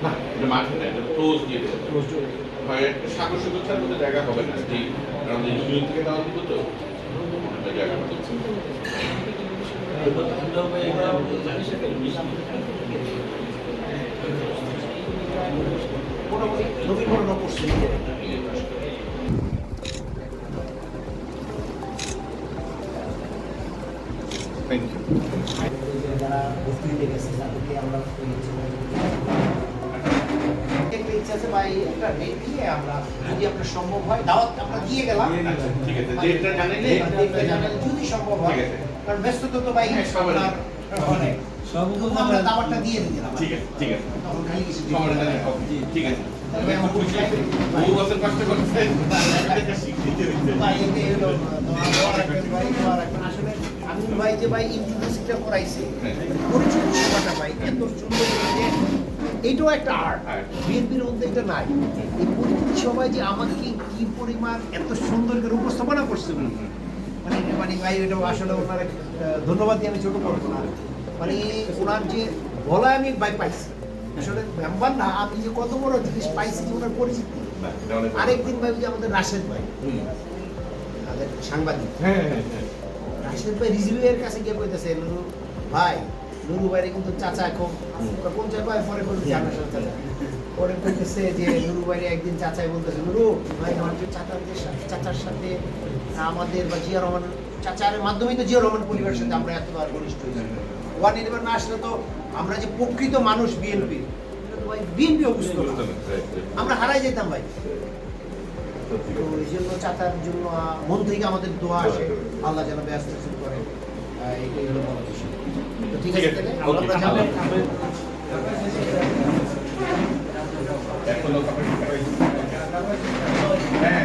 না, এটা মাঠে না, এটা ক্লোজ দিয়ে দেবো। হয় একটা সাগর সুরক্ষার মধ্যে জায়গা হবে না, ঠিক কারণ ইউনিয়ন থেকে দেওয়া দিব তো একটা জায়গা হবে। মোটামুটি নবীকরণ করছে থ্যাংক ইউ। যারা ভর্তি হয়ে গেছে তাদেরকে আমরা একটা ইচ্ছা আছে ভাই একটা ডেট দিয়ে আমরা যদি আপনার সম্ভব হয় দাওয়াত আমরা দিয়ে গেলাম। আচ্ছা ঠিক আছে, ডেটটা জানাইলে ডেটটা জানালে যদি সম্ভব হয়, ঠিক আছে। কারণ ব্যস্ততা তো ভাই হ্যাঁ, সবার আপনার অনেক। তবুও আমরা দাওয়াতটা দিয়ে দিলাম। ঠিক আছে, ঠিক আছে। তখন খালি কিছু সবার জানাই হবে। ঠিক আছে। তাহলে আমার খুশি হয়েছি। বহু বছর কষ্ট করছে। এটা স্বীকৃতি দিতে। ভাই এতে হলো দোয়া রাখবেন ভাই, দোয়া রাখবেন। আসলে আমি ভাই যে ভাই ইন্ট্রোডিউসটা করাইছে পরিচয় সেবাটা ভাই এত সুন্দর যে এইটাও একটা আর্ট। বিএনপির মধ্যে এটা নাই। এই পরিচিত সবাই যে আমাকে কি পরিমাণ এত সুন্দর করে উপস্থাপনা করছে মানে মানে ভাই এটা আসলে ওনার ধন্যবাদ দিয়ে আমি ছোট করবো না। মানে ওনার যে বলা আমি ভাই পাইছি আসলে মেম্বার না, আমি যে কত বড় জিনিস পাইছি যে ওনার পরিচিতি। আরেকদিন ভাই যে আমাদের রাশেদ ভাই আমাদের সাংবাদিক হ্যাঁ হ্যাঁ হ্যাঁ। রাশেদ ভাই রিজভির কাছে গিয়ে কইতেছে নুরু ভাই, নুরু ভাইরে কিন্তু চাচা খুব কোন চাই ভাই পরে বলছি আমার সাথে চাচা পরে কইতেছে যে নুরু ভাইরে একদিন চাচাই বলতেছে নুরু ভাই আমার যে চাচার সাথে আমাদের বা জিয়া রহমান চাচার মাধ্যমেই তো জিয়া রহমান পরিবারের সাথে আমরা এতবার ঘনিষ্ঠ হয়েছি। 111 না আসলে তো আমরা যে প্রকৃত মানুষ বিএনপি ভাই বিএনপি অবস্থা আমরা হারাই যেতাম ভাই। তো এই জন্য চাচার জন্য মন থেকে আমাদের দোয়া আসে, আল্লাহ যেন ব্যস্ত করে, এটাই হলো বড় বিষয়। তো ঠিক আছে তাহলে আমরা যাবেন। এখনো হ্যাঁ